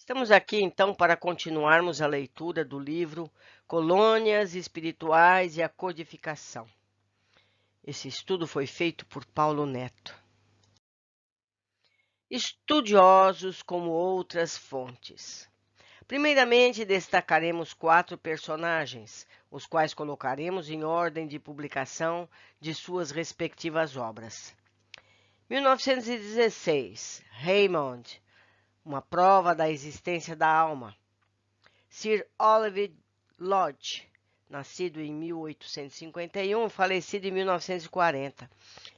Estamos aqui, então, para continuarmos a leitura do livro Colônias Espirituais e a Codificação. Esse estudo foi feito por Paulo Neto. Estudiosos como outras fontes. Primeiramente, destacaremos 4 personagens, os quais colocaremos em ordem de publicação de suas respectivas obras. 1916, Raymond, uma prova da existência da alma. Sir Oliver Lodge, nascido em 1851, falecido em 1940.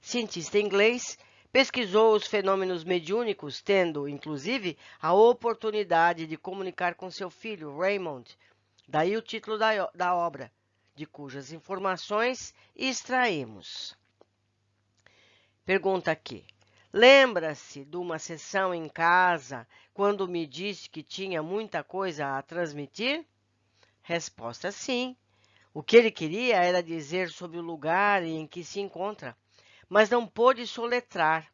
Cientista inglês, pesquisou os fenômenos mediúnicos, tendo, inclusive, a oportunidade de comunicar com seu filho, Raymond. Daí o título da obra, de cujas informações extraímos. Pergunta aqui. Lembra-se de uma sessão em casa quando me disse que tinha muita coisa a transmitir? Resposta: sim. O que ele queria era dizer sobre o lugar em que se encontra, mas não pôde soletrar.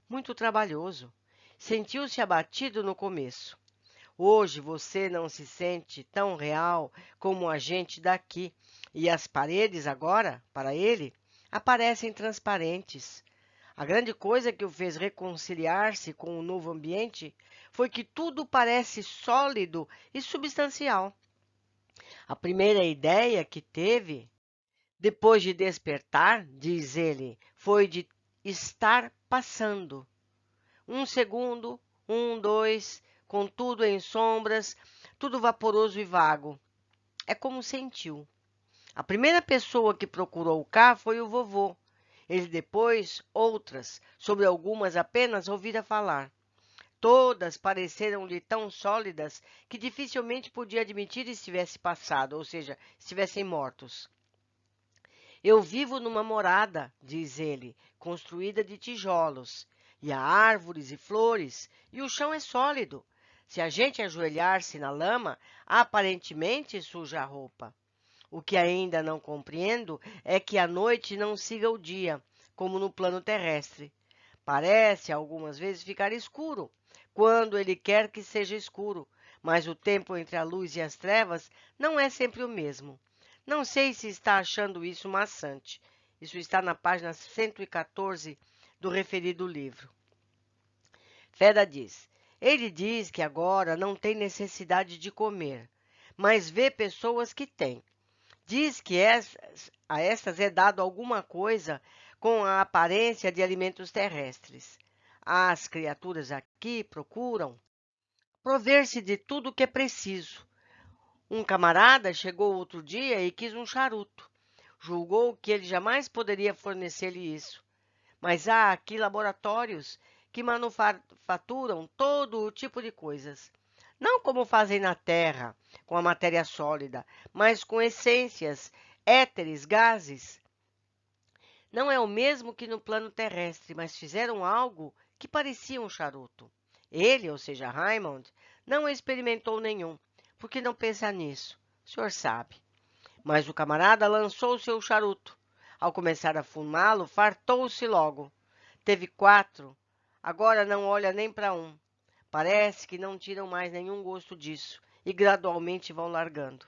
Muito trabalhoso. Sentiu-se abatido no começo. Hoje você não se sente tão real como a gente daqui, e as paredes agora, para ele, aparecem transparentes. A grande coisa que o fez reconciliar-se com o novo ambiente foi que tudo parece sólido e substancial. A primeira ideia que teve, depois de despertar, diz ele, foi de estar passando. Um segundo, dois, com tudo em sombras, tudo vaporoso e vago. É como sentiu. A primeira pessoa que procurou cá foi o vovô. Ele depois, outras, sobre algumas apenas ouvira falar. Todas pareceram-lhe tão sólidas que dificilmente podia admitir estivesse passado, ou seja, estivessem mortos. Eu vivo numa morada, diz ele, construída de tijolos, e há árvores e flores, e o chão é sólido. Se a gente ajoelhar-se na lama, aparentemente suja a roupa. O que ainda não compreendo é que a noite não siga o dia, como no plano terrestre. Parece, algumas vezes, ficar escuro, quando ele quer que seja escuro, mas o tempo entre a luz e as trevas não é sempre o mesmo. Não sei se está achando isso maçante. Isso está na página 114 do referido livro. Feda diz, ele diz que agora não tem necessidade de comer, mas vê pessoas que têm. Diz que a estas é dado alguma coisa com a aparência de alimentos terrestres. As criaturas aqui procuram prover-se de tudo o que é preciso. Um camarada chegou outro dia e quis um charuto. Julgou que ele jamais poderia fornecer-lhe isso. Mas há aqui laboratórios que manufaturam todo o tipo de coisas. Não como fazem na Terra, com a matéria sólida, mas com essências, éteres, gases. Não é o mesmo que no plano terrestre, mas fizeram algo que parecia um charuto. Ele, ou seja, Raymond, não experimentou nenhum, porque não pensa nisso. O senhor sabe. Mas o camarada lançou seu charuto. Ao começar a fumá-lo, fartou-se logo. Teve 4, agora não olha nem para um. Parece que não tiram mais nenhum gosto disso e gradualmente vão largando.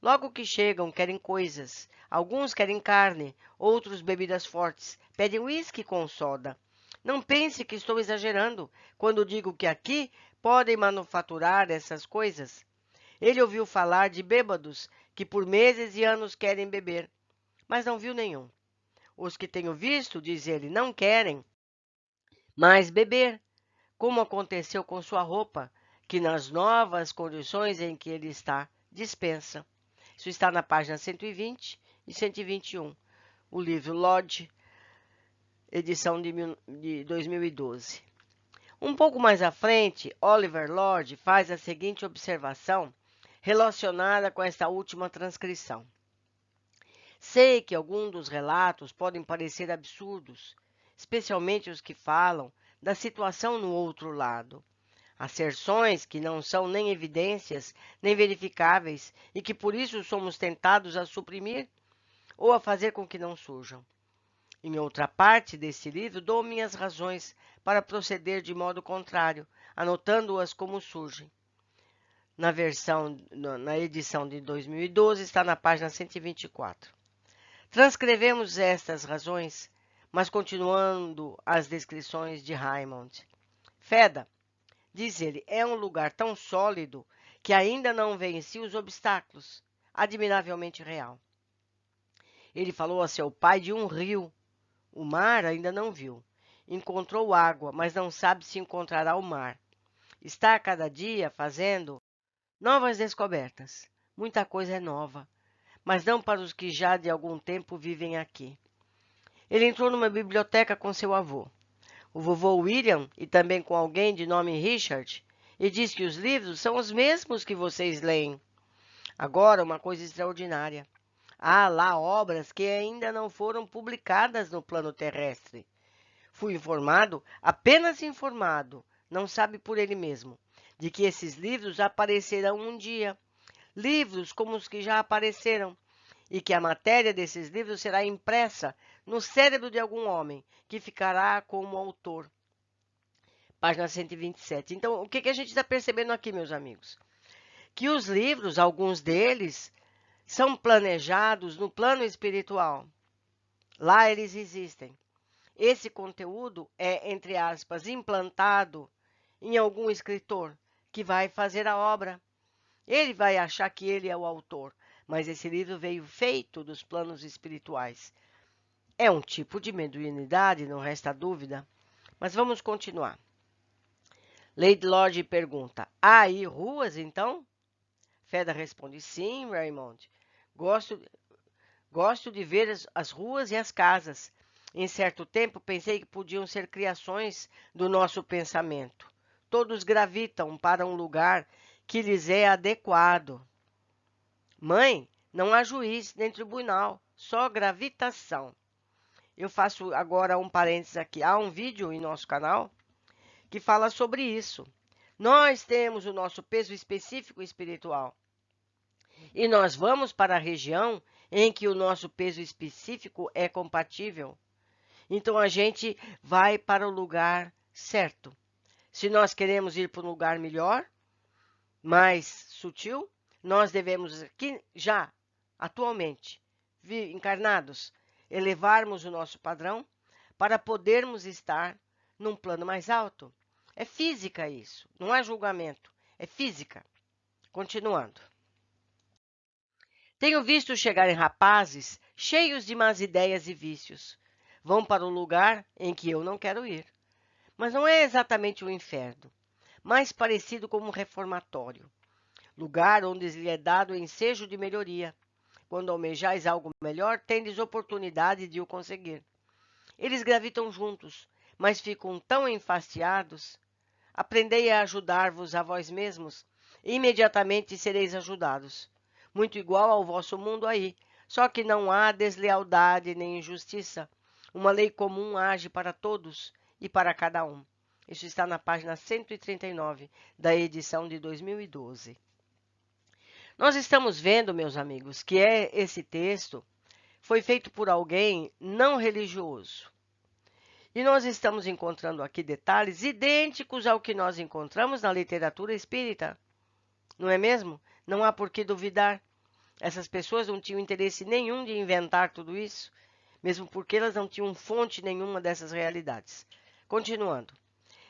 Logo que chegam, querem coisas. Alguns querem carne, outros bebidas fortes. Pedem uísque com soda. Não pense que estou exagerando quando digo que aqui podem manufaturar essas coisas. Ele ouviu falar de bêbados que por meses e anos querem beber, mas não viu nenhum. Os que tenho visto, diz ele, não querem mais beber, como aconteceu com sua roupa, que nas novas condições em que ele está, dispensa. Isso está na página 120 e 121, o livro Lodge, edição de 2012. Um pouco mais à frente, Oliver Lodge faz a seguinte observação relacionada com esta última transcrição. Sei que alguns dos relatos podem parecer absurdos, especialmente os que falam da situação no outro lado. Asserções que não são nem evidências, nem verificáveis e que por isso somos tentados a suprimir ou a fazer com que não surjam. Em outra parte deste livro, dou minhas razões para proceder de modo contrário, anotando-as como surgem. na edição de 2012, está na página 124. Transcrevemos estas razões, mas continuando as descrições de Raymond. Feda, diz ele, é um lugar tão sólido que ainda não venci os obstáculos, admiravelmente real. Ele falou a seu pai de um rio. O mar ainda não viu. Encontrou água, mas não sabe se encontrará o mar. Está a cada dia fazendo novas descobertas. Muita coisa é nova, mas não para os que já de algum tempo vivem aqui. Ele entrou numa biblioteca com seu avô, o vovô William, e também com alguém de nome Richard, e diz que os livros são os mesmos que vocês leem. Agora, uma coisa extraordinária. Há lá obras que ainda não foram publicadas no plano terrestre. Fui informado, apenas informado, não sabe por ele mesmo, de que esses livros aparecerão um dia. Livros como os que já apareceram, e que a matéria desses livros será impressa no cérebro de algum homem, que ficará como autor. Página 127. Então, o que a gente está percebendo aqui, meus amigos? Que os livros, alguns deles, são planejados no plano espiritual. Lá eles existem. Esse conteúdo é, entre aspas, implantado em algum escritor que vai fazer a obra. Ele vai achar que ele é o autor, mas esse livro veio feito dos planos espirituais. É um tipo de mediunidade, não resta dúvida. Mas vamos continuar. Lady Lodge pergunta, há aí ruas, então? Feda responde, sim, Raymond. Gosto de ver as ruas e as casas. Em certo tempo, pensei que podiam ser criações do nosso pensamento. Todos gravitam para um lugar que lhes é adequado. Mãe, não há juiz nem tribunal, só gravitação. Eu faço agora um parênteses aqui. Há um vídeo em nosso canal que fala sobre isso. Nós temos o nosso peso específico espiritual. E nós vamos para a região em que o nosso peso específico é compatível. Então, a gente vai para o lugar certo. Se nós queremos ir para um lugar melhor, mais sutil, nós devemos aqui, já, atualmente, encarnados, elevarmos o nosso padrão para podermos estar num plano mais alto. É física isso, não é julgamento, é física. Continuando. Tenho visto chegarem rapazes cheios de más ideias e vícios. Vão para um lugar em que eu não quero ir. Mas não é exatamente o inferno, mais parecido com um reformatório. Lugar onde lhe é dado o ensejo de melhoria. Quando almejais algo melhor, tendes oportunidade de o conseguir. Eles gravitam juntos, mas ficam tão enfastiados. Aprendei a ajudar-vos a vós mesmos, e imediatamente sereis ajudados. Muito igual ao vosso mundo aí, só que não há deslealdade nem injustiça. Uma lei comum age para todos e para cada um. Isso está na página 139 da edição de 2012. Nós estamos vendo, meus amigos, que esse texto foi feito por alguém não religioso. E nós estamos encontrando aqui detalhes idênticos ao que nós encontramos na literatura espírita. Não é mesmo? Não há por que duvidar. Essas pessoas não tinham interesse nenhum de inventar tudo isso, mesmo porque elas não tinham fonte nenhuma dessas realidades. Continuando.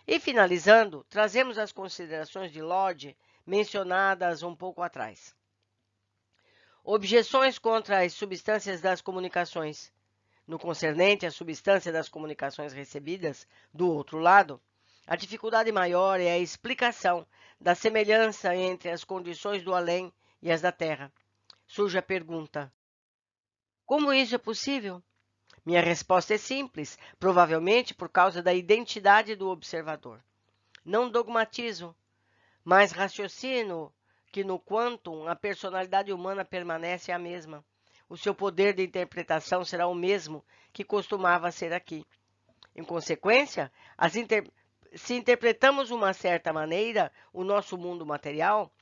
E finalizando, trazemos as considerações de Lodge mencionadas um pouco atrás. Objeções contra as substâncias das comunicações. No concernente à substância das comunicações recebidas do outro lado, a dificuldade maior é a explicação da semelhança entre as condições do além e as da Terra. Surge a pergunta: como isso é possível? Minha resposta é simples, provavelmente por causa da identidade do observador. Não dogmatismo, mas raciocínio que no quantum a personalidade humana permanece a mesma. O seu poder de interpretação será o mesmo que costumava ser aqui. Em consequência, se interpretamos de uma certa maneira o nosso mundo material,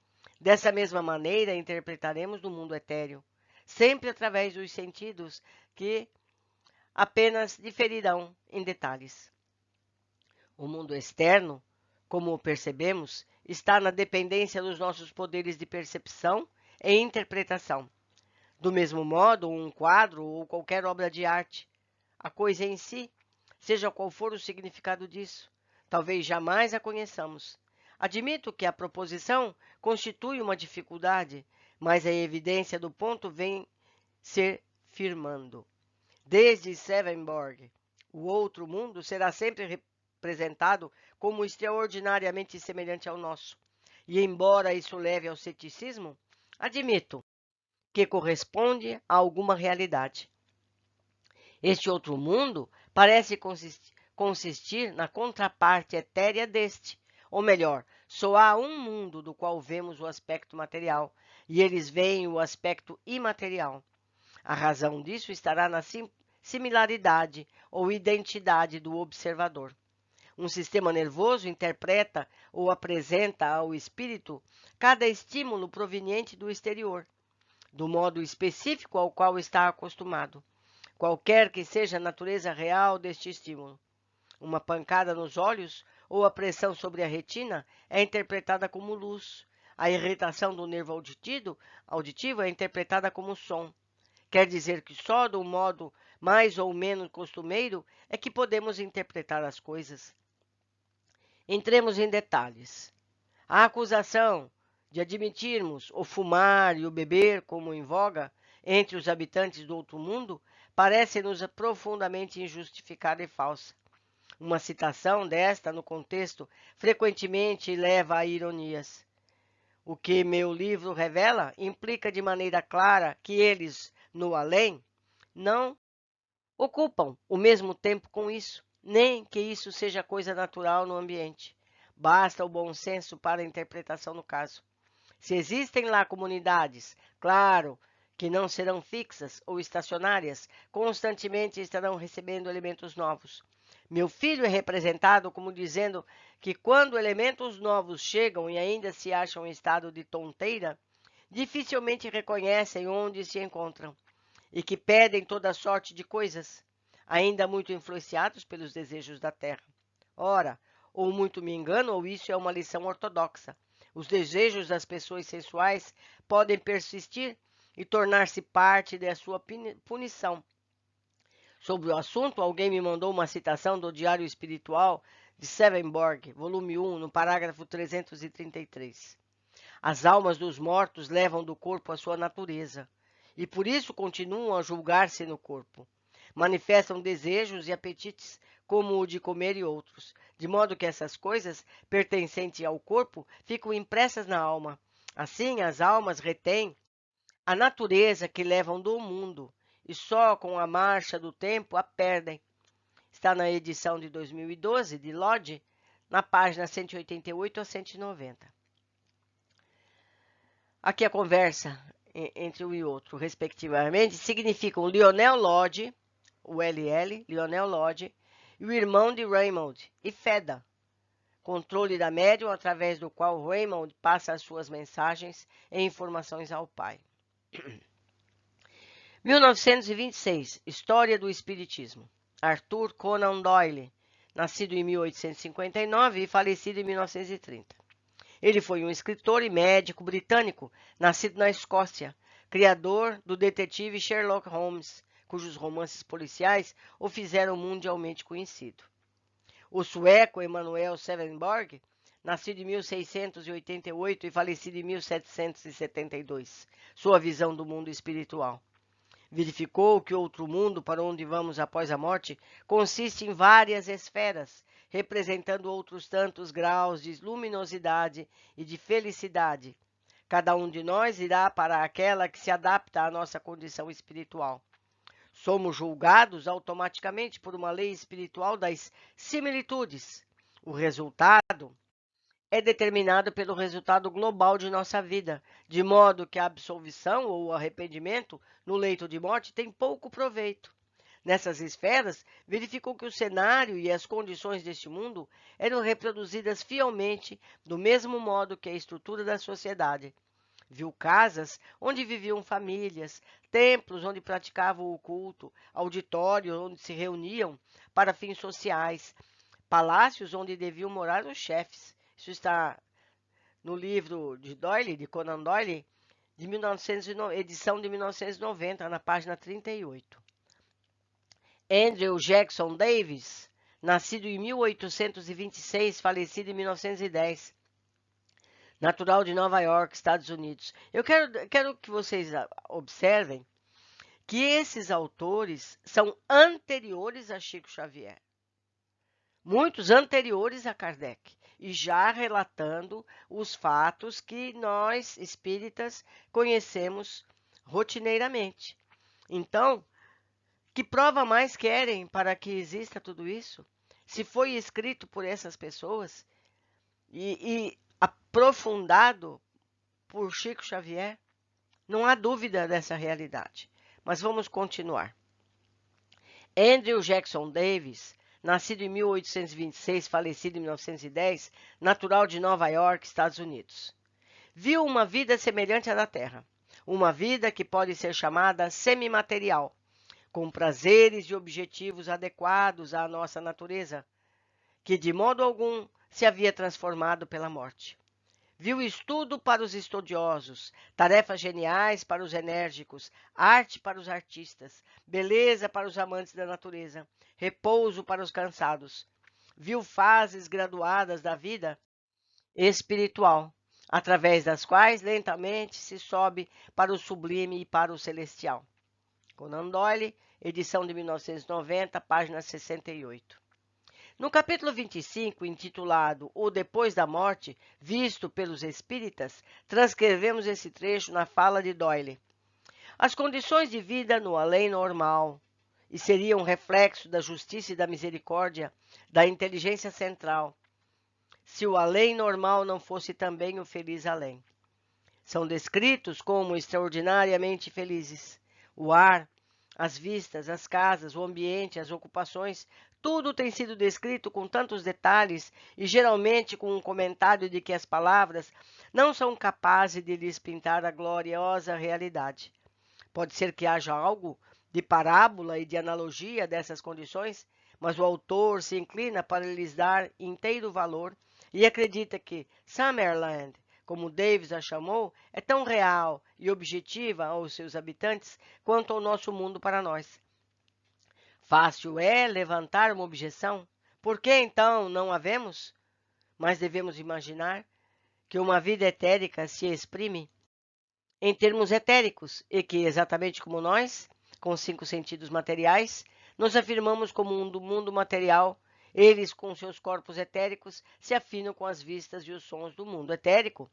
dessa mesma maneira interpretaremos no mundo etéreo, sempre através dos sentidos que apenas diferirão em detalhes. O mundo externo, como o percebemos, está na dependência dos nossos poderes de percepção e interpretação. Do mesmo modo, um quadro ou qualquer obra de arte, a coisa em si, seja qual for o significado disso, talvez jamais a conheçamos. Admito que a proposição constitui uma dificuldade, mas a evidência do ponto vem ser firmando. Desde Swedenborg, o outro mundo será sempre representado como extraordinariamente semelhante ao nosso. E embora isso leve ao ceticismo, admito que corresponde a alguma realidade. Este outro mundo parece consistir na contraparte etérea deste, ou melhor, só há um mundo do qual vemos o aspecto material, e eles veem o aspecto imaterial. A razão disso estará na similaridade ou identidade do observador. Um sistema nervoso interpreta ou apresenta ao espírito cada estímulo proveniente do exterior, do modo específico ao qual está acostumado, qualquer que seja a natureza real deste estímulo. Uma pancada nos olhos ou a pressão sobre a retina é interpretada como luz. A irritação do nervo auditivo é interpretada como som. Quer dizer que só de um modo mais ou menos costumeiro é que podemos interpretar as coisas. Entremos em detalhes. A acusação de admitirmos o fumar e o beber como em voga entre os habitantes do outro mundo parece-nos profundamente injustificada e falsa. Uma citação desta, no contexto, frequentemente leva a ironias. O que meu livro revela implica de maneira clara que eles, no além, não ocupam o mesmo tempo com isso, nem que isso seja coisa natural no ambiente. Basta o bom senso para a interpretação no caso. Se existem lá comunidades, claro, que não serão fixas ou estacionárias, constantemente estarão recebendo elementos novos. Meu filho é representado como dizendo que quando elementos novos chegam e ainda se acham em estado de tonteira, dificilmente reconhecem onde se encontram e que pedem toda sorte de coisas, ainda muito influenciados pelos desejos da terra. Ora, ou muito me engano, ou isso é uma lição ortodoxa. Os desejos das pessoas sensuais podem persistir e tornar-se parte da sua punição. Sobre o assunto, alguém me mandou uma citação do Diário Espiritual de Swedenborg, volume 1, no parágrafo 333. As almas dos mortos levam do corpo a sua natureza, e por isso continuam a julgar-se no corpo. Manifestam desejos e apetites, como o de comer e outros, de modo que essas coisas, pertencentes ao corpo, ficam impressas na alma. Assim, as almas retêm a natureza que levam do mundo, e só com a marcha do tempo a perdem. Está na edição de 2012 de Lodge, na página 188 a 190. Aqui a conversa entre um e outro, respectivamente, significam Lionel Lodge, o LL, Lionel Lodge, e o irmão de Raymond, e Feda, controle da médium através do qual Raymond passa as suas mensagens e informações ao pai. 1926, História do Espiritismo. Arthur Conan Doyle, nascido em 1859 e falecido em 1930. Ele foi um escritor e médico britânico, nascido na Escócia, criador do detetive Sherlock Holmes, cujos romances policiais o fizeram mundialmente conhecido. O sueco Emanuel Swedenborg, nascido em 1688 e falecido em 1772, sua visão do mundo espiritual. Verificou que outro mundo para onde vamos após a morte consiste em várias esferas, representando outros tantos graus de luminosidade e de felicidade. Cada um de nós irá para aquela que se adapta à nossa condição espiritual. Somos julgados automaticamente por uma lei espiritual das similitudes. O resultado é determinado pelo resultado global de nossa vida, de modo que a absolvição ou o arrependimento no leito de morte tem pouco proveito. Nessas esferas, verificou que o cenário e as condições deste mundo eram reproduzidas fielmente do mesmo modo que a estrutura da sociedade. Viu casas onde viviam famílias, templos onde praticavam o culto, auditórios onde se reuniam para fins sociais, palácios onde deviam morar os chefes. Isso está no livro de Doyle, de Conan Doyle, de 1990, edição de 1990, na página 38. Andrew Jackson Davis, nascido em 1826, falecido em 1910, natural de Nova York, Estados Unidos. Eu quero que vocês observem que esses autores são anteriores a Chico Xavier, muitos anteriores a Kardec, e já relatando os fatos que nós, espíritas, conhecemos rotineiramente. Então, que prova mais querem para que exista tudo isso? Se foi escrito por essas pessoas e aprofundado por Chico Xavier, não há dúvida dessa realidade. Mas vamos continuar. Andrew Jackson Davis, nascido em 1826, falecido em 1910, natural de Nova York, Estados Unidos. Viu uma vida semelhante à da Terra, uma vida que pode ser chamada semimaterial, com prazeres e objetivos adequados à nossa natureza, que de modo algum se havia transformado pela morte. Viu estudo para os estudiosos, tarefas geniais para os enérgicos, arte para os artistas, beleza para os amantes da natureza, repouso para os cansados. Viu fases graduadas da vida espiritual, através das quais lentamente se sobe para o sublime e para o celestial. Conan Doyle, edição de 1990, página 68. No capítulo 25, intitulado O Depois da Morte, visto pelos espíritas, transcrevemos esse trecho na fala de Doyle. As condições de vida no além normal, e seriam um reflexo da justiça e da misericórdia da inteligência central, se o além normal não fosse também o feliz além. São descritos como extraordinariamente felizes. O ar, as vistas, as casas, o ambiente, as ocupações, tudo tem sido descrito com tantos detalhes e geralmente com um comentário de que as palavras não são capazes de lhes pintar a gloriosa realidade. Pode ser que haja algo de parábola e de analogia dessas condições, mas o autor se inclina para lhes dar inteiro valor e acredita que Summerland, como Davis a chamou, é tão real e objetiva aos seus habitantes quanto ao nosso mundo para nós. Fácil é levantar uma objeção. Por que então não a vemos? Mas devemos imaginar que uma vida etérica se exprime em termos etéricos e que, exatamente como nós, com os 5 sentidos materiais, nos afirmamos como um do mundo material, eles, com seus corpos etéricos, se afinam com as vistas e os sons do mundo etérico.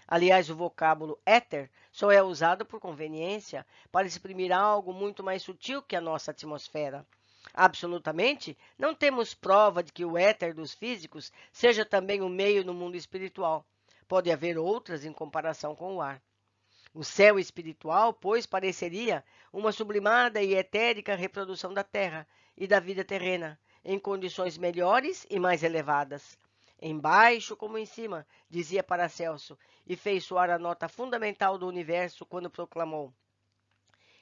Aliás, o vocábulo éter só é usado por conveniência para exprimir algo muito mais sutil que a nossa atmosfera. Absolutamente, não temos prova de que o éter dos físicos seja também o meio no mundo espiritual. Pode haver outras em comparação com o ar. O céu espiritual, pois, pareceria uma sublimada e etérica reprodução da terra e da vida terrena, em condições melhores e mais elevadas. Embaixo como em cima, dizia Paracelso, e fez soar a nota fundamental do universo quando proclamou.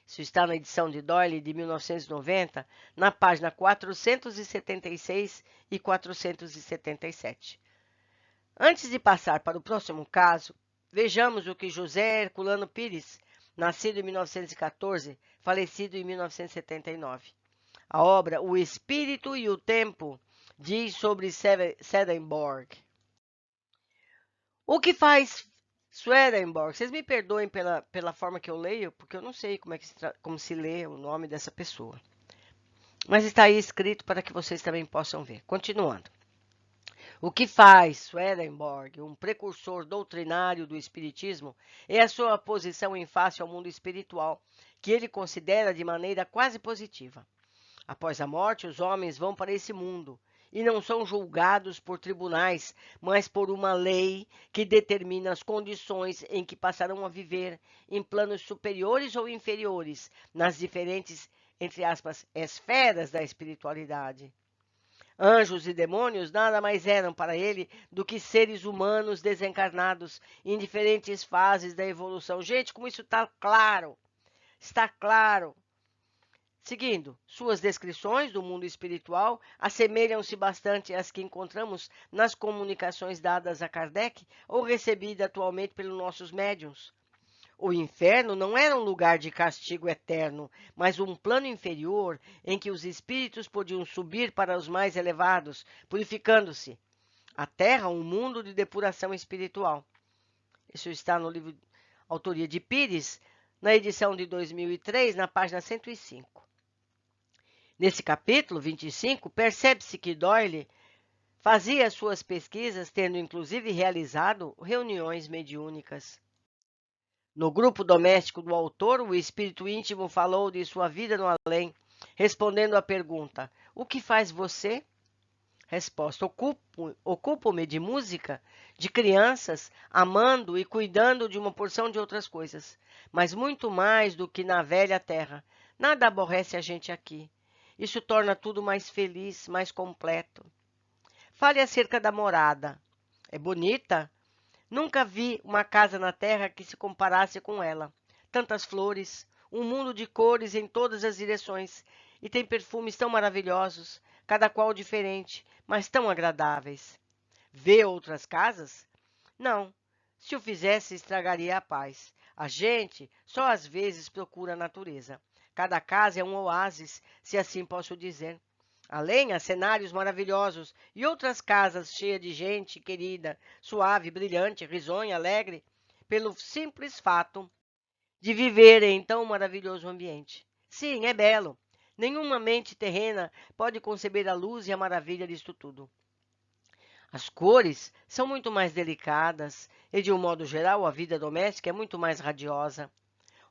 Isso está na edição de Doyle de 1990, na página 476 e 477. Antes de passar para o próximo caso, vejamos o que José Herculano Pires, nascido em 1914, falecido em 1979. A obra O Espírito e o Tempo diz sobre Swedenborg. O que faz Swedenborg? Vocês me perdoem pela forma que eu leio, porque eu não sei como se lê o nome dessa pessoa. Mas está aí escrito para que vocês também possam ver. Continuando. O que faz Swedenborg um precursor doutrinário do espiritismo é a sua posição em face ao mundo espiritual, que ele considera de maneira quase positiva. Após a morte, os homens vão para esse mundo e não são julgados por tribunais, mas por uma lei que determina as condições em que passarão a viver em planos superiores ou inferiores, nas diferentes, entre aspas, esferas da espiritualidade. Anjos e demônios nada mais eram para ele do que seres humanos desencarnados em diferentes fases da evolução. Gente, como isso está claro! Está claro! Seguindo, suas descrições do mundo espiritual assemelham-se bastante às que encontramos nas comunicações dadas a Kardec ou recebidas atualmente pelos nossos médiuns. O inferno não era um lugar de castigo eterno, mas um plano inferior em que os espíritos podiam subir para os mais elevados, purificando-se. A Terra, um mundo de depuração espiritual. Isso está no livro Autoria de Pires, na edição de 2003, na página 105. Nesse capítulo 25, percebe-se que Doyle fazia suas pesquisas, tendo inclusive realizado reuniões mediúnicas. No grupo doméstico do autor, o espírito íntimo falou de sua vida no além, respondendo à pergunta: o que faz você? Resposta: ocupo-me de música, de crianças, amando e cuidando de uma porção de outras coisas, mas muito mais do que na velha terra. Nada aborrece a gente aqui. Isso torna tudo mais feliz, mais completo. Fale acerca da morada. É bonita? Nunca vi uma casa na terra que se comparasse com ela. Tantas flores, um mundo de cores em todas as direções, e tem perfumes tão maravilhosos, cada qual diferente, mas tão agradáveis. Vê outras casas? Não. Se o fizesse, estragaria a paz. A gente só às vezes procura a natureza. Cada casa é um oásis, se assim posso dizer. Além, há cenários maravilhosos e outras casas cheias de gente querida, suave, brilhante, risonha, alegre, pelo simples fato de viver em tão maravilhoso ambiente. Sim, é belo. Nenhuma mente terrena pode conceber a luz e a maravilha disto tudo. As cores são muito mais delicadas e, de um modo geral, a vida doméstica é muito mais radiosa.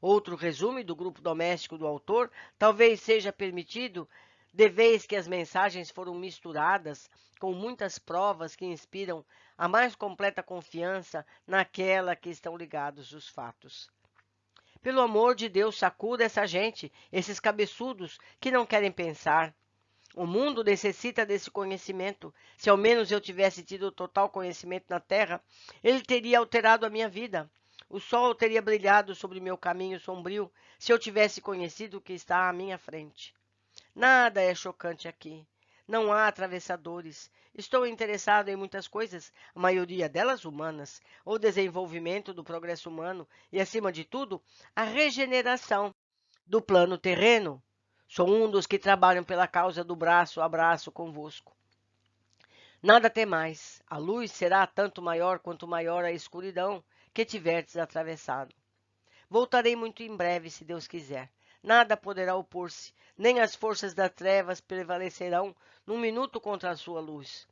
Outro resumo do grupo doméstico do autor talvez seja permitido, de vez que as mensagens foram misturadas com muitas provas que inspiram a mais completa confiança naquela que estão ligados os fatos. Pelo amor de Deus, sacuda essa gente, esses cabeçudos que não querem pensar. O mundo necessita desse conhecimento. Se ao menos eu tivesse tido total conhecimento na Terra, ele teria alterado a minha vida. O sol teria brilhado sobre meu caminho sombrio se eu tivesse conhecido o que está à minha frente. Nada é chocante aqui. Não há atravessadores. Estou interessado em muitas coisas, a maioria delas humanas, o desenvolvimento do progresso humano e, acima de tudo, a regeneração do plano terreno. Sou um dos que trabalham pela causa do braço a braço convosco. Nada temais, a luz será tanto maior quanto maior a escuridão que tiverdes atravessado. Voltarei muito em breve, se Deus quiser. Nada poderá opor-se, nem as forças das trevas prevalecerão num minuto contra a sua luz.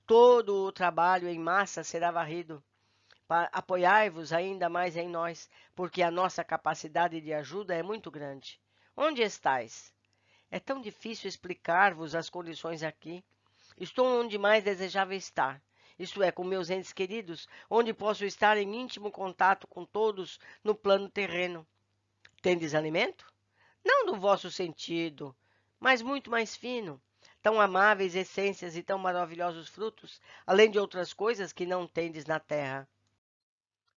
Todo o trabalho em massa será varrido. Apoiai-vos ainda mais em nós, porque a nossa capacidade de ajuda é muito grande. Onde estais? É tão difícil explicar-vos as condições aqui. Estou onde mais desejava estar, isto é, com meus entes queridos, onde posso estar em íntimo contato com todos no plano terreno. Tendes alimento? Não no vosso sentido, mas muito mais fino. Tão amáveis essências e tão maravilhosos frutos, além de outras coisas que não tendes na terra.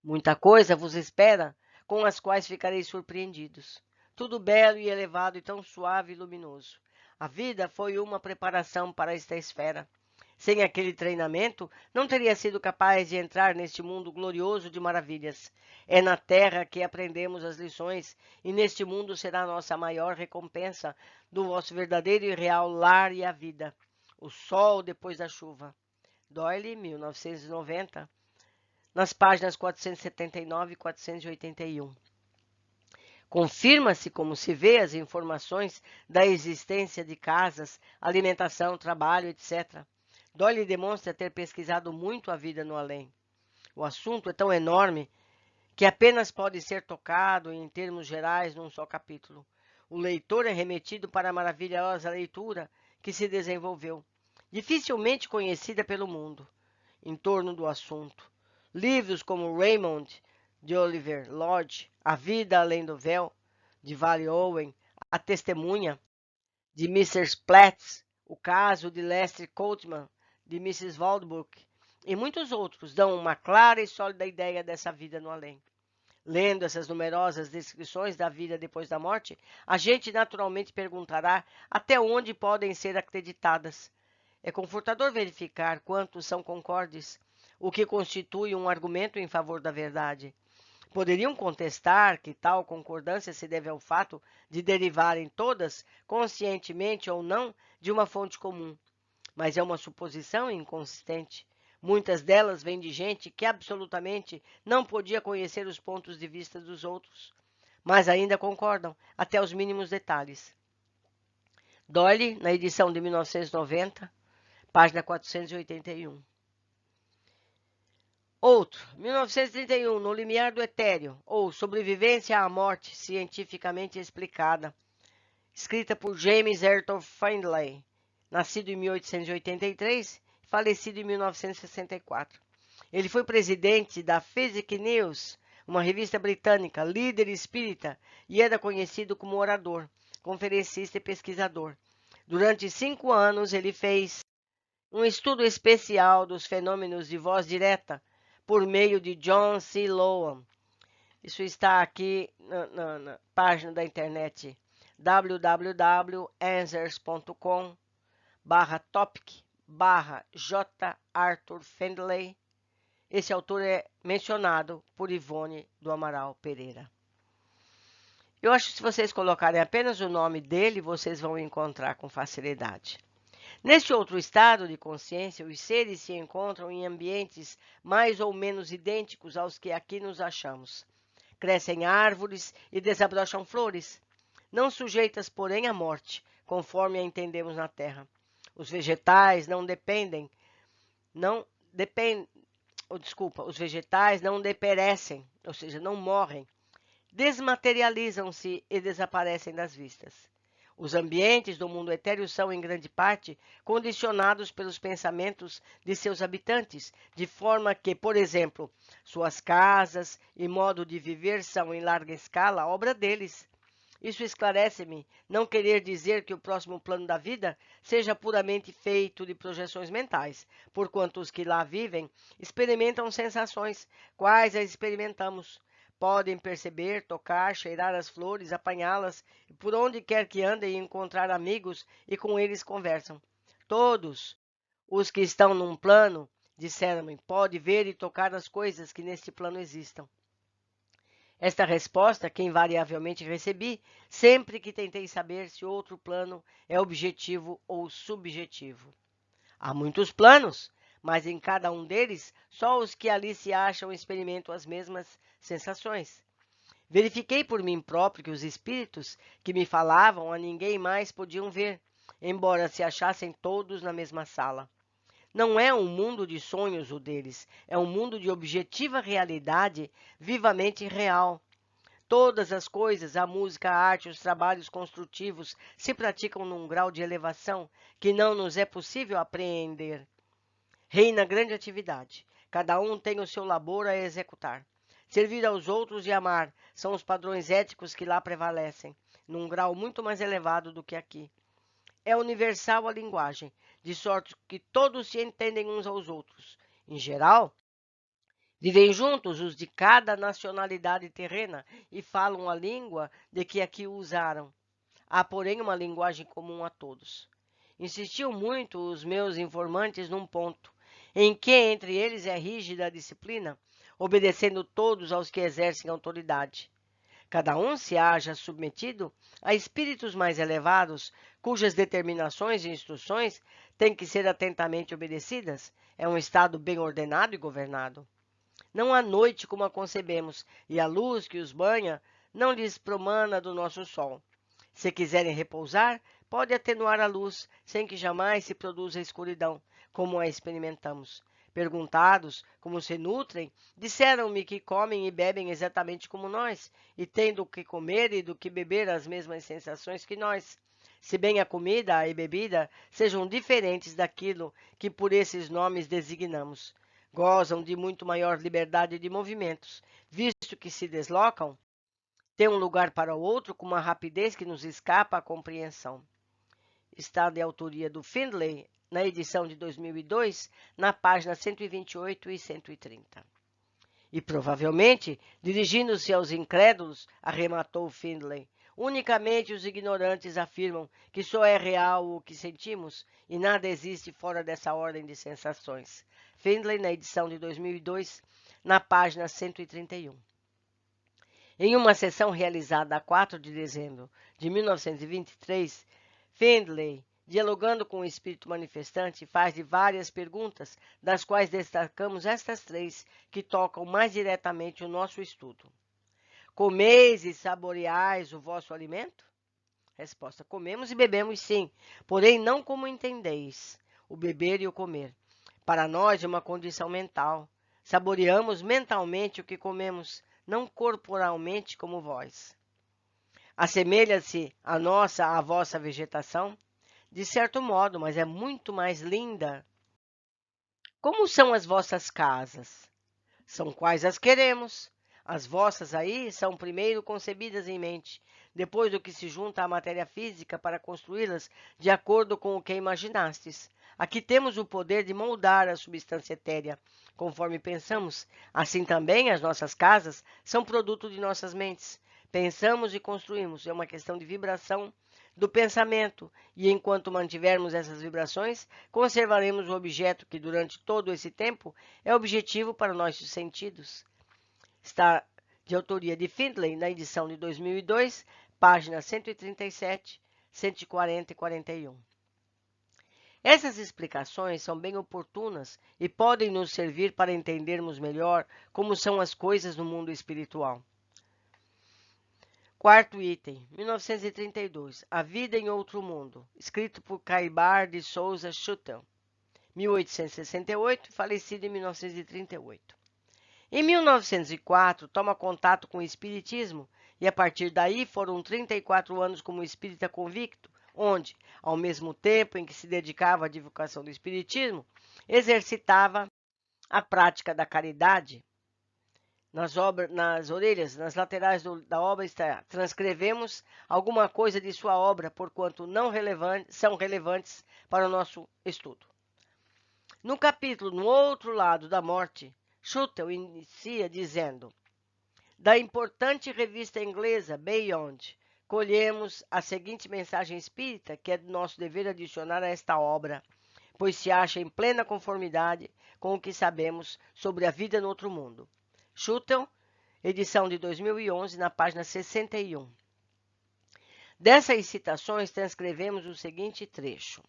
Muita coisa vos espera, com as quais ficareis surpreendidos. Tudo belo e elevado e tão suave e luminoso. A vida foi uma preparação para esta esfera. Sem aquele treinamento, não teria sido capaz de entrar neste mundo glorioso de maravilhas. É na terra que aprendemos as lições, e neste mundo será a nossa maior recompensa do vosso verdadeiro e real lar e a vida. O sol depois da chuva. Doyle, 1990, nas páginas 479 e 481. Confirma-se, como se vê, as informações da existência de casas, alimentação, trabalho, etc. Doyle demonstra ter pesquisado muito a vida no além. O assunto é tão enorme que apenas pode ser tocado em termos gerais num só capítulo. O leitor é remetido para a maravilhosa leitura que se desenvolveu, dificilmente conhecida pelo mundo, em torno do assunto. Livros como Raymond de Oliver Lodge, A Vida Além do Véu, de Vale Owen, A Testemunha, de Mrs. Platts, O Caso de Lester Coltman, de Mrs. Waldbrook, e muitos outros dão uma clara e sólida ideia dessa vida no além. Lendo essas numerosas descrições da vida depois da morte, a gente naturalmente perguntará até onde podem ser acreditadas. É confortador verificar quantos são concordes, o que constitui um argumento em favor da verdade. Poderiam contestar que tal concordância se deve ao fato de derivarem todas, conscientemente ou não, de uma fonte comum. Mas é uma suposição inconsistente. Muitas delas vêm de gente que absolutamente não podia conhecer os pontos de vista dos outros, mas ainda concordam, até os mínimos detalhes. Doyle, na edição de 1990, página 481. Outro, 1931, No Limiar do Etéreo, ou Sobrevivência à Morte Cientificamente Explicada, escrita por James Ayrton Findlay, nascido em 1883 e falecido em 1964. Ele foi presidente da Physic News, uma revista britânica, líder espírita, e era conhecido como orador, conferencista e pesquisador. Durante 5 anos, ele fez um estudo especial dos fenômenos de voz direta por meio de John C. Lowan. Isso está aqui na página da internet www.answers.com/topic/J. Arthur Findlay. Esse autor é mencionado por Ivone do Amaral Pereira. Eu acho que se vocês colocarem apenas o nome dele, vocês vão encontrar com facilidade. Neste outro estado de consciência, os seres se encontram em ambientes mais ou menos idênticos aos que aqui nos achamos. Crescem árvores e desabrocham flores, não sujeitas, porém, à morte, conforme a entendemos na Terra. Os vegetais não deperecem, ou seja, não morrem, desmaterializam-se e desaparecem das vistas. Os ambientes do mundo etéreo são, em grande parte, condicionados pelos pensamentos de seus habitantes, de forma que, por exemplo, suas casas e modo de viver são, em larga escala, obra deles. Isso esclarece-me não querer dizer que o próximo plano da vida seja puramente feito de projeções mentais, porquanto os que lá vivem experimentam sensações, quais as experimentamos. Podem perceber, tocar, cheirar as flores, apanhá-las, e por onde quer que andem encontrar amigos e com eles conversam. Todos os que estão num plano, disseram-me, pode ver e tocar as coisas que neste plano existam. Esta resposta que invariavelmente recebi sempre que tentei saber se outro plano é objetivo ou subjetivo. Há muitos planos, mas em cada um deles, só os que ali se acham experimentam as mesmas sensações. Verifiquei por mim próprio que os espíritos que me falavam a ninguém mais podiam ver, embora se achassem todos na mesma sala. Não é um mundo de sonhos o deles, é um mundo de objetiva realidade vivamente real. Todas as coisas, a música, a arte, os trabalhos construtivos, se praticam num grau de elevação que não nos é possível apreender. Reina grande atividade. Cada um tem o seu labor a executar. Servir aos outros e amar são os padrões éticos que lá prevalecem, num grau muito mais elevado do que aqui. É universal a linguagem, de sorte que todos se entendem uns aos outros. Em geral, vivem juntos os de cada nacionalidade terrena e falam a língua de que aqui usaram. Há, porém, uma linguagem comum a todos. Insistiu muito os meus informantes num ponto, em que entre eles é rígida a disciplina, obedecendo todos aos que exercem autoridade. Cada um se haja submetido a espíritos mais elevados, cujas determinações e instruções têm que ser atentamente obedecidas. É um estado bem ordenado e governado. Não há noite como a concebemos, e a luz que os banha não lhes promana do nosso sol. Se quiserem repousar, pode atenuar a luz, sem que jamais se produza a escuridão, como a experimentamos. Perguntados como se nutrem, disseram-me que comem e bebem exatamente como nós, e têm do que comer e do que beber as mesmas sensações que nós. Se bem a comida e bebida sejam diferentes daquilo que por esses nomes designamos. Gozam de muito maior liberdade de movimentos, visto que se deslocam de um lugar para o outro com uma rapidez que nos escapa à compreensão. Está de autoria do Findlay, na edição de 2002, na página 128 e 130. E provavelmente, dirigindo-se aos incrédulos, arrematou Findlay. Unicamente os ignorantes afirmam que só é real o que sentimos e nada existe fora dessa ordem de sensações. Findlay, na edição de 2002, na página 131. Em uma sessão realizada a 4 de dezembro de 1923, Findlay, dialogando com o espírito manifestante, faz-lhe várias perguntas, das quais destacamos estas 3 que tocam mais diretamente o nosso estudo. Comeis e saboreais o vosso alimento? Resposta: comemos e bebemos sim, porém não como entendeis, o beber e o comer. Para nós é uma condição mental. Saboreamos mentalmente o que comemos, não corporalmente como vós. Assemelha-se a vossa vegetação? De certo modo, mas é muito mais linda. Como são as vossas casas? São quais as queremos. As vossas aí são primeiro concebidas em mente, depois do que se junta à matéria física para construí-las de acordo com o que imaginastes. Aqui temos o poder de moldar a substância etérea, conforme pensamos. Assim também as nossas casas são produto de nossas mentes. Pensamos e construímos, é uma questão de vibração do pensamento, e enquanto mantivermos essas vibrações, conservaremos o objeto que durante todo esse tempo é objetivo para nossos sentidos. Está de autoria de Findlay, na edição de 2002, páginas 137, 140 e 41. Essas explicações são bem oportunas e podem nos servir para entendermos melhor como são as coisas no mundo espiritual. Quarto item, 1932, A Vida em Outro Mundo, escrito por Caibar de Souza Schuttel, 1868, falecido em 1938. Em 1904, toma contato com o espiritismo e, a partir daí, foram 34 anos como espírita convicto, onde, ao mesmo tempo em que se dedicava à divulgação do espiritismo, exercitava a prática da caridade. Nas orelhas, nas laterais da obra está: transcrevemos alguma coisa de sua obra, porquanto são relevantes para o nosso estudo. No capítulo No Outro Lado da Morte, Schuttel inicia dizendo: da importante revista inglesa Beyond, colhemos a seguinte mensagem espírita que é do nosso dever adicionar a esta obra, pois se acha em plena conformidade com o que sabemos sobre a vida no outro mundo. Schuttel, edição de 2011, na página 61. Dessas citações, transcrevemos o seguinte trecho.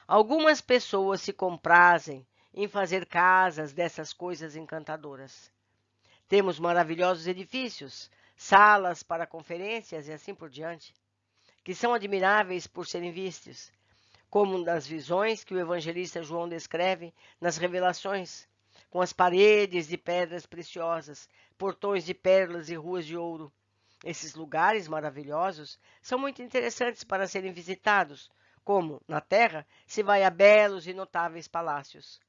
Algumas pessoas se comprazem em fazer casas dessas coisas encantadoras. Temos maravilhosos edifícios, salas para conferências e assim por diante, que são admiráveis por serem vistos, como nas visões que o evangelista João descreve nas Revelações, com as paredes de pedras preciosas, portões de pérolas e ruas de ouro. Esses lugares maravilhosos são muito interessantes para serem visitados, como, na Terra, se vai a belos e notáveis palácios.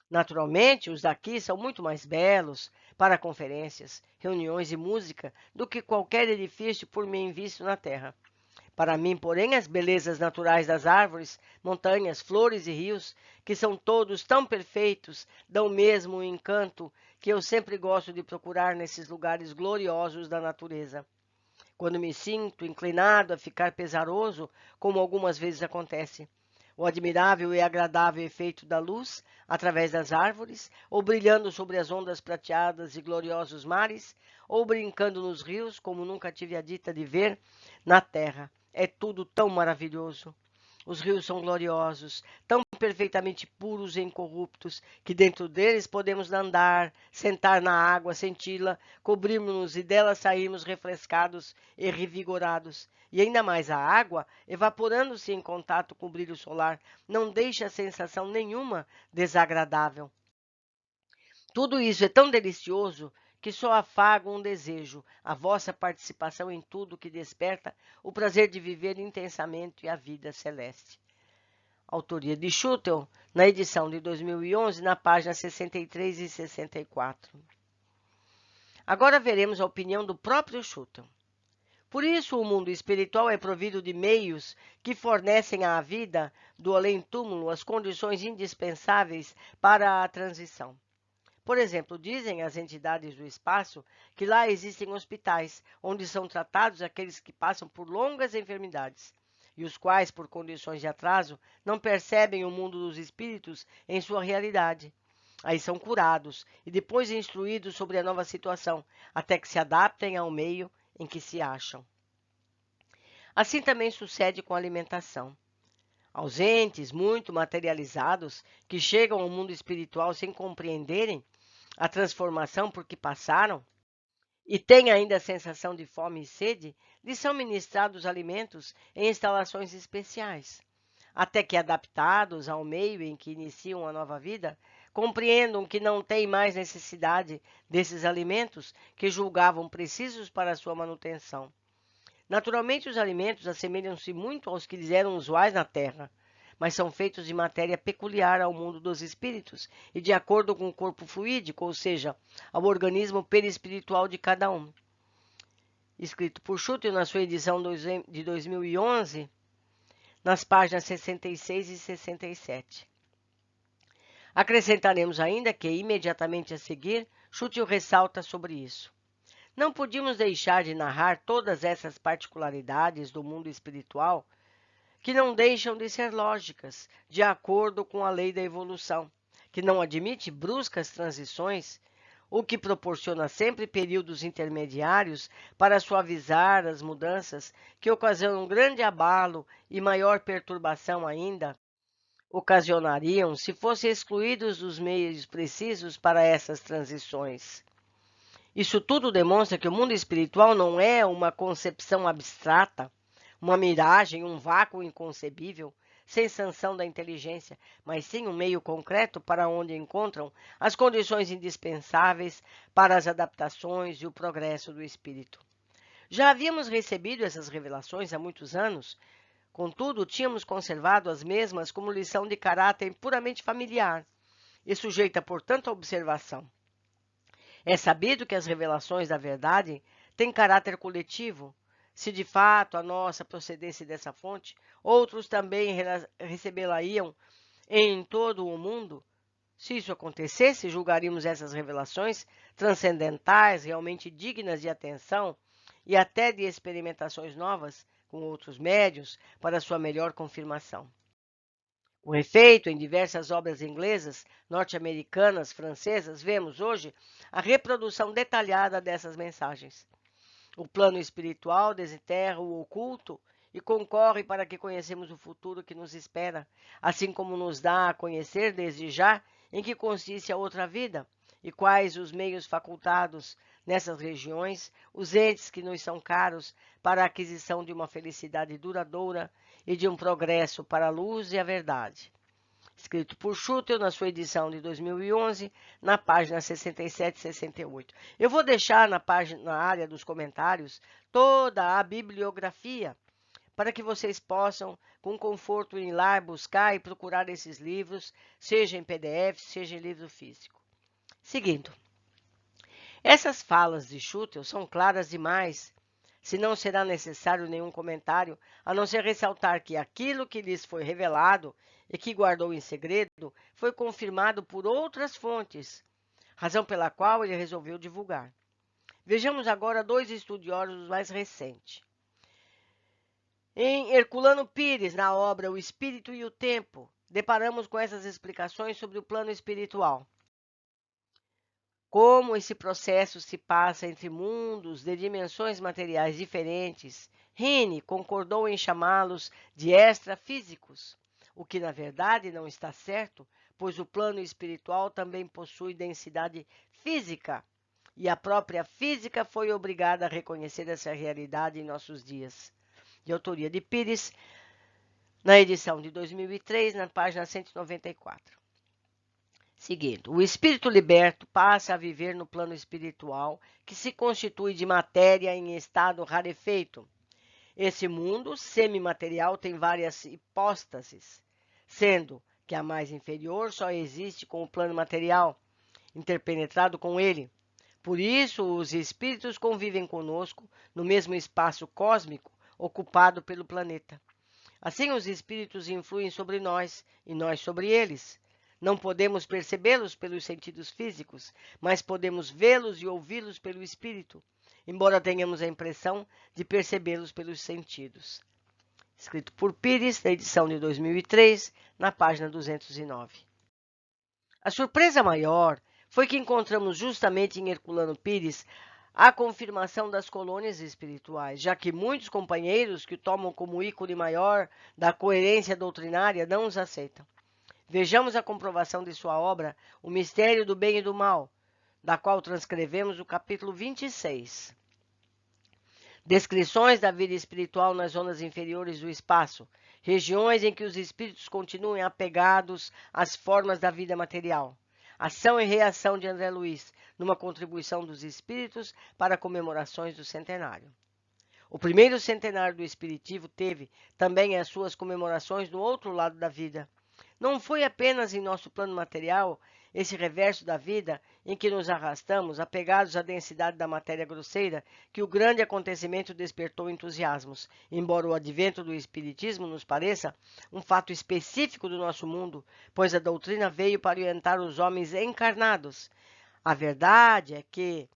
Naturalmente, os daqui são muito mais belos para conferências, reuniões e música do que qualquer edifício por mim visto na Terra. Para mim, porém, as belezas naturais das árvores, montanhas, flores e rios, que são todos tão perfeitos, dão mesmo o encanto que eu sempre gosto de procurar nesses lugares gloriosos da natureza. Quando me sinto inclinado a ficar pesaroso, como algumas vezes acontece, o admirável e agradável efeito da luz através das árvores, ou brilhando sobre as ondas prateadas e gloriosos mares, ou brincando nos rios, como nunca tive a dita de ver na terra. É tudo tão maravilhoso. Os rios são gloriosos, tão perfeitamente puros e incorruptos, que dentro deles podemos andar, sentar na água, senti-la, cobrirmos-nos e dela sairmos refrescados e revigorados. E ainda mais a água, evaporando-se em contato com o brilho solar, não deixa sensação nenhuma desagradável. Tudo isso é tão delicioso que só afaga um desejo, a vossa participação em tudo que desperta o prazer de viver intensamente a vida celeste. Autoria de Schuttel, na edição de 2011, na página 63 e 64. Agora veremos a opinião do próprio Schuttel. Por isso, o mundo espiritual é provido de meios que fornecem à vida do além-túmulo as condições indispensáveis para a transição. Por exemplo, dizem as entidades do espaço que lá existem hospitais, onde são tratados aqueles que passam por longas enfermidades, e os quais, por condições de atraso, não percebem o mundo dos espíritos em sua realidade. Aí são curados e depois instruídos sobre a nova situação, até que se adaptem ao meio em que se acham. Assim também sucede com a alimentação. Ausentes, muito materializados, que chegam ao mundo espiritual sem compreenderem a transformação por que passaram e têm ainda a sensação de fome e sede, lhes são ministrados alimentos em instalações especiais, até que, adaptados ao meio em que iniciam a nova vida, compreendam que não têm mais necessidade desses alimentos que julgavam precisos para a sua manutenção. Naturalmente, os alimentos assemelham-se muito aos que lhes eram usuais na Terra, mas são feitos de matéria peculiar ao mundo dos espíritos e de acordo com o corpo fluídico, ou seja, ao organismo perispiritual de cada um. Escrito por Schutel na sua edição de 2011, nas páginas 66 e 67. Acrescentaremos ainda que, imediatamente a seguir, Schutel ressalta sobre isso. Não podíamos deixar de narrar todas essas particularidades do mundo espiritual que não deixam de ser lógicas, de acordo com a lei da evolução, que não admite bruscas transições, o que proporciona sempre períodos intermediários para suavizar as mudanças que ocasionam grande abalo e maior perturbação ainda ocasionariam se fossem excluídos os meios precisos para essas transições. Isso tudo demonstra que o mundo espiritual não é uma concepção abstrata, uma miragem, um vácuo inconcebível, sem sanção da inteligência, mas sim um meio concreto para onde encontram as condições indispensáveis para as adaptações e o progresso do espírito. Já havíamos recebido essas revelações há muitos anos, contudo, tínhamos conservado as mesmas como lição de caráter puramente familiar e sujeita, portanto, à observação. É sabido que as revelações da verdade têm caráter coletivo. Se de fato a nossa procedesse dessa fonte, outros também recebê-la-iam em todo o mundo. Se isso acontecesse, julgaríamos essas revelações transcendentais, realmente dignas de atenção e até de experimentações novas com outros médiuns para sua melhor confirmação. Com efeito, em diversas obras inglesas, norte-americanas, francesas, vemos hoje a reprodução detalhada dessas mensagens. O plano espiritual desenterra o oculto e concorre para que conhecemos o futuro que nos espera, assim como nos dá a conhecer desde já em que consiste a outra vida e quais os meios facultados nessas regiões, os entes que nos são caros para a aquisição de uma felicidade duradoura e de um progresso para a luz e a verdade. Escrito por Schutel na sua edição de 2011, na página 67 e 68. Eu vou deixar na área dos comentários toda a bibliografia para que vocês possam, com conforto, ir lá buscar e procurar esses livros, seja em PDF, seja em livro físico. Seguindo. Essas falas de Schutel são claras demais, se não será necessário nenhum comentário, a não ser ressaltar que aquilo que lhes foi revelado e que guardou em segredo foi confirmado por outras fontes, razão pela qual ele resolveu divulgar. Vejamos agora dois estudiosos mais recentes. Em Herculano Pires, na obra O Espírito e o Tempo, deparamos com essas explicações sobre o plano espiritual. Como esse processo se passa entre mundos de dimensões materiais diferentes, Heine concordou em chamá-los de extrafísicos, o que na verdade não está certo, pois o plano espiritual também possui densidade física, e a própria física foi obrigada a reconhecer essa realidade em nossos dias. De autoria de Pires, na edição de 2003, na página 194. Seguindo, o espírito liberto passa a viver no plano espiritual, que se constitui de matéria em estado rarefeito. Esse mundo semimaterial tem várias hipóstases, sendo que a mais inferior só existe com o plano material, interpenetrado com ele. Por isso, os espíritos convivem conosco no mesmo espaço cósmico ocupado pelo planeta. Assim, os espíritos influem sobre nós e nós sobre eles. Não podemos percebê-los pelos sentidos físicos, mas podemos vê-los e ouvi-los pelo espírito, embora tenhamos a impressão de percebê-los pelos sentidos. Escrito por Pires, na edição de 2003, na página 209. A surpresa maior foi que encontramos justamente em Herculano Pires a confirmação das colônias espirituais, já que muitos companheiros que o tomam como ícone maior da coerência doutrinária não os aceitam. Vejamos a comprovação de sua obra, O Mistério do Bem e do Mal, da qual transcrevemos o capítulo 26. Descrições da vida espiritual nas zonas inferiores do espaço, regiões em que os espíritos continuam apegados às formas da vida material. Ação e reação de André Luiz, numa contribuição dos espíritos para comemorações do centenário. O primeiro centenário do espiritismo teve também as suas comemorações no outro lado da vida. Não foi apenas em nosso plano material, esse reverso da vida em que nos arrastamos, apegados à densidade da matéria grosseira, que o grande acontecimento despertou entusiasmos, embora o advento do espiritismo nos pareça um fato específico do nosso mundo, pois a doutrina veio para orientar os homens encarnados. A verdade é que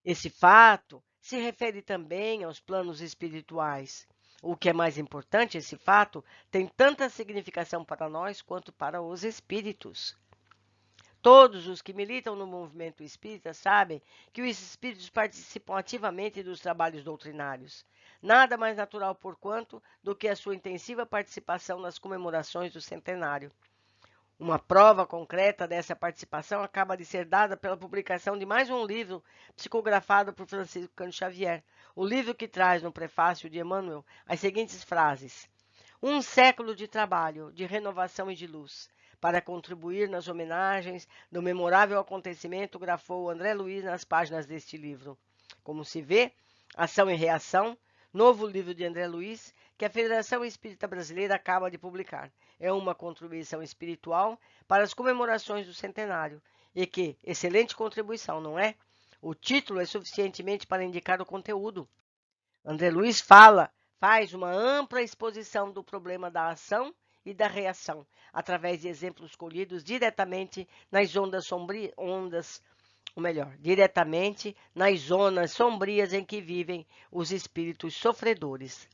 esse fato se refere também aos planos espirituais. O que é mais importante, esse fato tem tanta significação para nós quanto para os espíritos. Todos os que militam no movimento espírita sabem que os espíritos participam ativamente dos trabalhos doutrinários. Nada mais natural, porquanto, do que a sua intensiva participação nas comemorações do centenário. Uma prova concreta dessa participação acaba de ser dada pela publicação de mais um livro psicografado por Francisco Cândido Xavier. O livro que traz no prefácio de Emmanuel as seguintes frases: um século de trabalho, de renovação e de luz. Para contribuir nas homenagens do memorável acontecimento, grafou André Luiz nas páginas deste livro. Como se vê, Ação e Reação, novo livro de André Luiz, que a Federação Espírita Brasileira acaba de publicar. É uma contribuição espiritual para as comemorações do centenário. E que, excelente contribuição, não é? O título é suficientemente para indicar o conteúdo. André Luiz faz uma ampla exposição do problema da ação e da reação, através de exemplos colhidos diretamente nas diretamente nas zonas sombrias em que vivem os espíritos sofredores.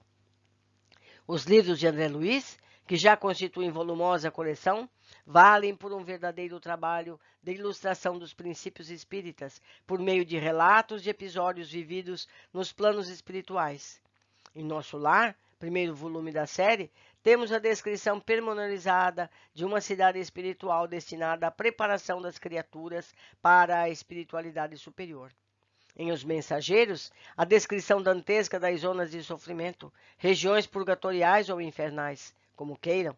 Os livros de André Luiz, que já constituem volumosa coleção, valem por um verdadeiro trabalho de ilustração dos princípios espíritas, por meio de relatos de episódios vividos nos planos espirituais. Em Nosso Lar, primeiro volume da série, temos a descrição pormenorizada de uma cidade espiritual destinada à preparação das criaturas para a espiritualidade superior. Em Os Mensageiros, a descrição dantesca das zonas de sofrimento, regiões purgatoriais ou infernais, como queiram,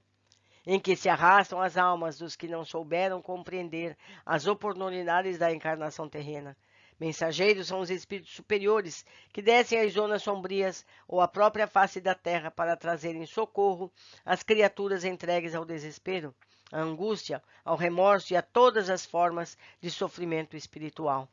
em que se arrastam as almas dos que não souberam compreender as oportunidades da encarnação terrena. Mensageiros são os espíritos superiores que descem às zonas sombrias ou à própria face da terra para trazerem socorro às criaturas entregues ao desespero, à angústia, ao remorso e a todas as formas de sofrimento espiritual.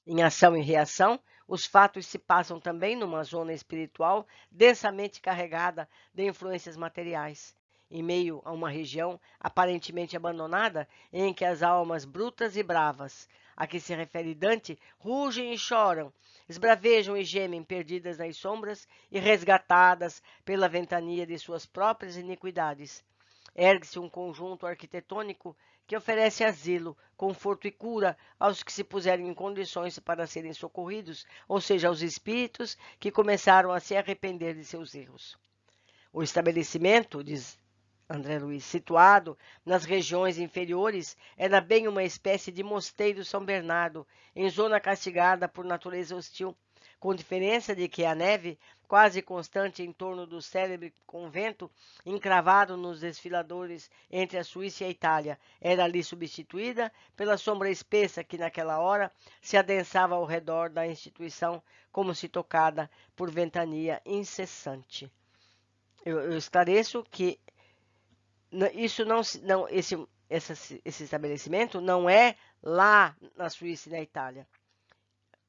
Em Ação e Reação, os fatos se passam também numa zona espiritual densamente carregada de influências materiais, em meio a uma região aparentemente abandonada em que as almas brutas e bravas, a que se refere Dante, rugem e choram, esbravejam e gemem perdidas nas sombras e resgatadas pela ventania de suas próprias iniquidades. Ergue-se um conjunto arquitetônico que oferece asilo, conforto e cura aos que se puserem em condições para serem socorridos, ou seja, aos espíritos que começaram a se arrepender de seus erros. O estabelecimento, diz André Luiz, situado nas regiões inferiores, era bem uma espécie de mosteiro São Bernardo, em zona castigada por natureza hostil, com diferença de que a neve, quase constante em torno do célebre convento, encravado nos desfiladores entre a Suíça e a Itália, era ali substituída pela sombra espessa que naquela hora se adensava ao redor da instituição, como se tocada por ventania incessante. Eu esclareço que esse estabelecimento não é lá na Suíça e na Itália.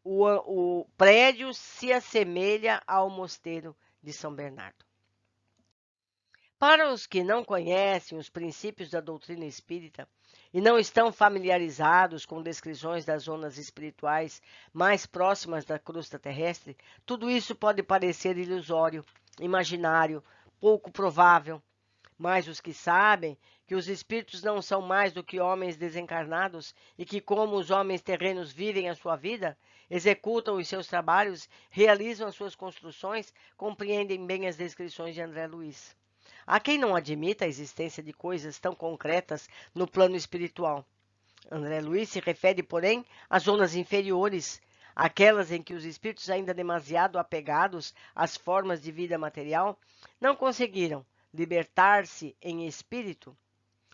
O prédio se assemelha ao mosteiro de São Bernardo. Para os que não conhecem os princípios da doutrina espírita, e não estão familiarizados com descrições das zonas espirituais mais próximas da crosta terrestre, tudo isso pode parecer ilusório, imaginário, pouco provável. Mas os que sabem que os espíritos não são mais do que homens desencarnados e que, como os homens terrenos vivem a sua vida, executam os seus trabalhos, realizam as suas construções, compreendem bem as descrições de André Luiz. Há quem não admita a existência de coisas tão concretas no plano espiritual. André Luiz se refere, porém, às zonas inferiores, aquelas em que os espíritos, ainda demasiado apegados às formas de vida material, não conseguiram libertar-se em espírito.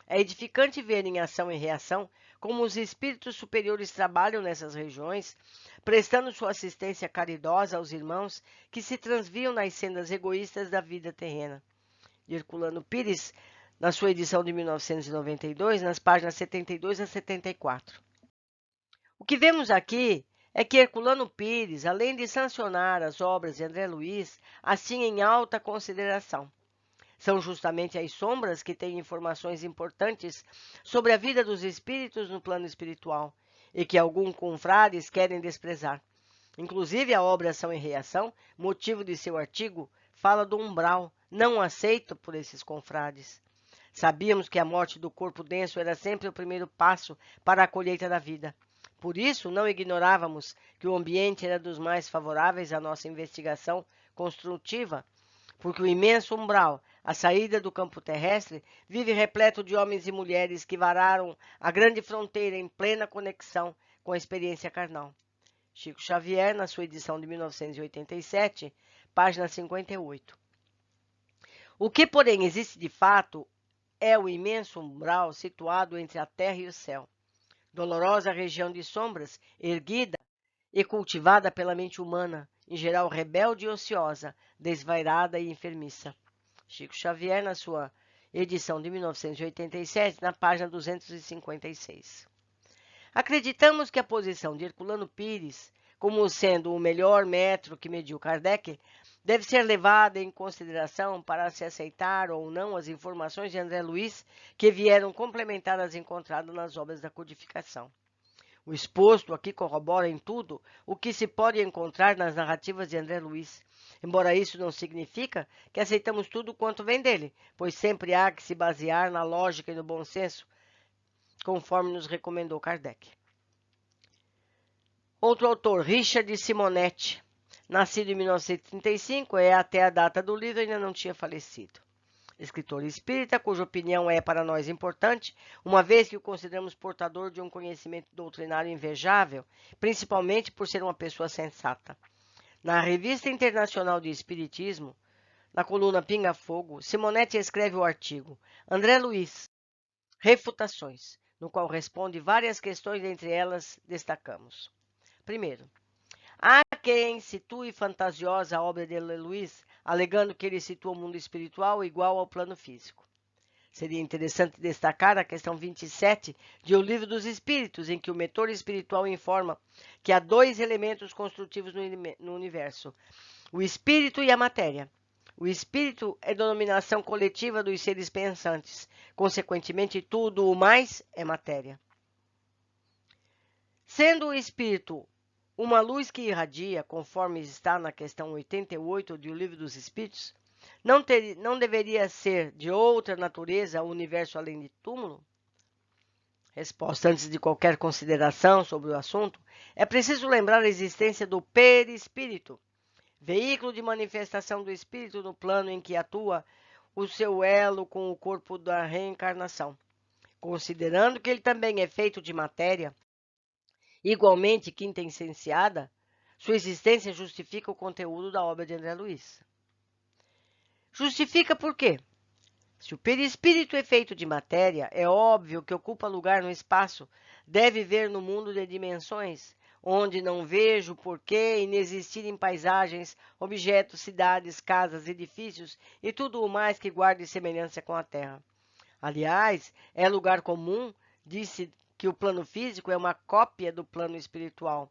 É edificante ver em ação e reação como os espíritos superiores trabalham nessas regiões, prestando sua assistência caridosa aos irmãos que se transviam nas sendas egoístas da vida terrena. Herculano Pires, na sua edição de 1992, nas páginas 72 a 74. O que vemos aqui é que Herculano Pires, além de sancionar as obras de André Luiz, assim em alta consideração. São justamente as sombras que têm informações importantes sobre a vida dos espíritos no plano espiritual e que alguns confrades querem desprezar. Inclusive, a obra Ação e Reação, motivo de seu artigo, fala do umbral, não aceito por esses confrades. Sabíamos que a morte do corpo denso era sempre o primeiro passo para a colheita da vida. Por isso, não ignorávamos que o ambiente era dos mais favoráveis à nossa investigação construtiva, porque o imenso umbral, a saída do campo terrestre, vive repleto de homens e mulheres que vararam a grande fronteira em plena conexão com a experiência carnal. Chico Xavier, na sua edição de 1987, página 58. O que, porém, existe de fato é o imenso umbral situado entre a terra e o céu. Dolorosa região de sombras, erguida e cultivada pela mente humana, em geral rebelde e ociosa, desvairada e enfermiça. Chico Xavier, na sua edição de 1987, na página 256. Acreditamos que a posição de Herculano Pires, como sendo o melhor metro que mediu Kardec, deve ser levada em consideração para se aceitar ou não as informações de André Luiz que vieram complementar as encontradas nas obras da codificação. O exposto aqui corrobora em tudo o que se pode encontrar nas narrativas de André Luiz, embora isso não significa que aceitamos tudo quanto vem dele, pois sempre há que se basear na lógica e no bom senso, conforme nos recomendou Kardec. Outro autor, Richard Simonetti, nascido em 1935, até a data do livro ainda não tinha falecido. Escritor espírita, cuja opinião é para nós importante, uma vez que o consideramos portador de um conhecimento doutrinário invejável, principalmente por ser uma pessoa sensata. Na Revista Internacional de Espiritismo, na coluna Pinga Fogo, Simonetti escreve o artigo André Luiz, Refutações, no qual responde várias questões, entre elas destacamos. Primeiro, há quem situe fantasiosa a obra de André Luiz, alegando que ele situa o mundo espiritual igual ao plano físico. Seria interessante destacar a questão 27 de O Livro dos Espíritos, em que o mentor espiritual informa que há dois elementos construtivos no universo, o espírito e a matéria. O espírito é denominação coletiva dos seres pensantes, consequentemente, tudo o mais é matéria. Sendo o espírito uma luz que irradia, conforme está na questão 88 do Livro dos Espíritos, não deveria ser de outra natureza o universo além de túmulo? Resposta: antes de qualquer consideração sobre o assunto, é preciso lembrar a existência do perispírito, veículo de manifestação do espírito no plano em que atua o seu elo com o corpo da reencarnação. Considerando que ele também é feito de matéria, igualmente quintessenciada, sua existência justifica o conteúdo da obra de André Luiz. Justifica por quê? Se o perispírito é feito de matéria, é óbvio que ocupa lugar no espaço, deve ver no mundo de dimensões, onde não vejo porquê inexistirem paisagens, objetos, cidades, casas, edifícios e tudo o mais que guarde semelhança com a Terra. Aliás, é lugar comum, disse que o plano físico é uma cópia do plano espiritual.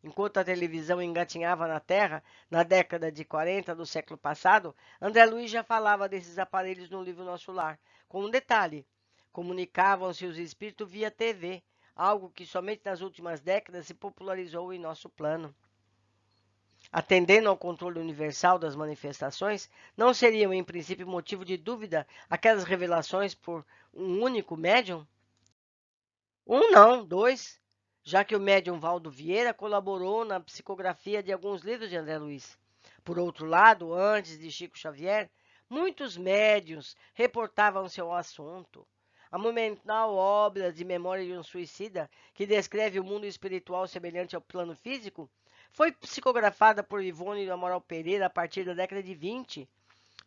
Enquanto a televisão engatinhava na Terra, na década de 40 do século passado, André Luiz já falava desses aparelhos no livro Nosso Lar, com um detalhe. Comunicavam-se os espíritos via TV, algo que somente nas últimas décadas se popularizou em nosso plano. Atendendo ao controle universal das manifestações, não seriam em princípio motivo de dúvida aquelas revelações por um único médium? Um não, dois, já que o médium Valdo Vieira colaborou na psicografia de alguns livros de André Luiz. Por outro lado, antes de Chico Xavier, muitos médiuns reportavam seu assunto. A monumental obra de Memória de um Suicida, que descreve o mundo espiritual semelhante ao plano físico, foi psicografada por Ivone do Amaral Pereira a partir da década de 20,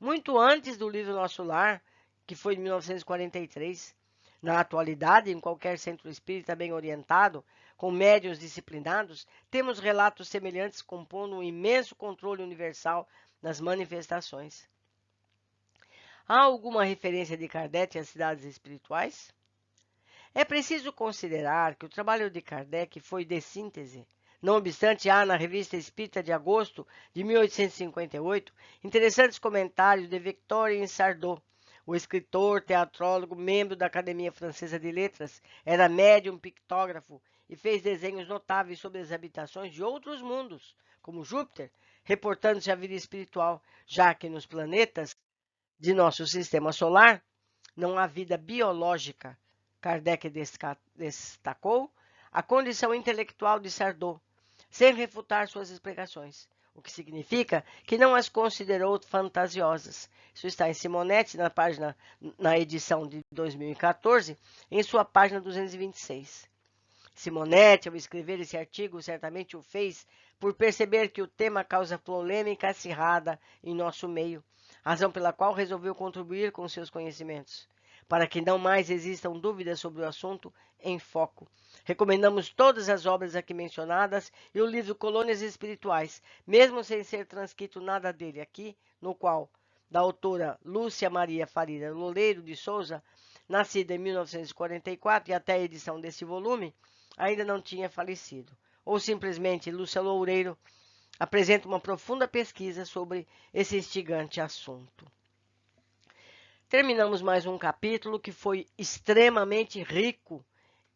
muito antes do livro Nosso Lar, que foi de 1943. Na atualidade, em qualquer centro espírita bem orientado, com médiuns disciplinados, temos relatos semelhantes compondo um imenso controle universal nas manifestações. Há alguma referência de Kardec às cidades espirituais? É preciso considerar que o trabalho de Kardec foi de síntese. Não obstante, há na Revista Espírita de agosto de 1858 interessantes comentários de Victorien Sardou. O escritor, teatrólogo, membro da Academia Francesa de Letras, era médium pictógrafo e fez desenhos notáveis sobre as habitações de outros mundos, como Júpiter, reportando-se a vida espiritual, já que nos planetas de nosso sistema solar não há vida biológica. Kardec destacou a condição intelectual de Sardou, sem refutar suas explicações, o que significa que não as considerou fantasiosas. Isso está em Simonetti, na edição de 2014, em sua página 226. Simonetti, ao escrever esse artigo, certamente o fez por perceber que o tema causa polêmica acirrada em nosso meio, razão pela qual resolveu contribuir com seus conhecimentos. Para que não mais existam dúvidas sobre o assunto em foco, recomendamos todas as obras aqui mencionadas e o livro Colônias Espirituais, mesmo sem ser transcrito nada dele aqui, no qual, da autora Lúcia Maria Farida Loureiro de Souza, nascida em 1944 e até a edição desse volume, ainda não tinha falecido. Ou simplesmente Lúcia Loureiro apresenta uma profunda pesquisa sobre esse instigante assunto. Terminamos mais um capítulo que foi extremamente rico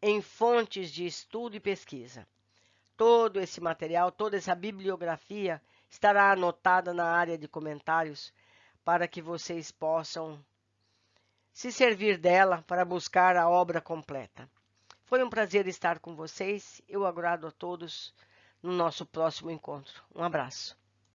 em fontes de estudo e pesquisa. Todo esse material, toda essa bibliografia estará anotada na área de comentários para que vocês possam se servir dela para buscar a obra completa. Foi um prazer estar com vocês. Eu aguardo a todos no nosso próximo encontro. Um abraço.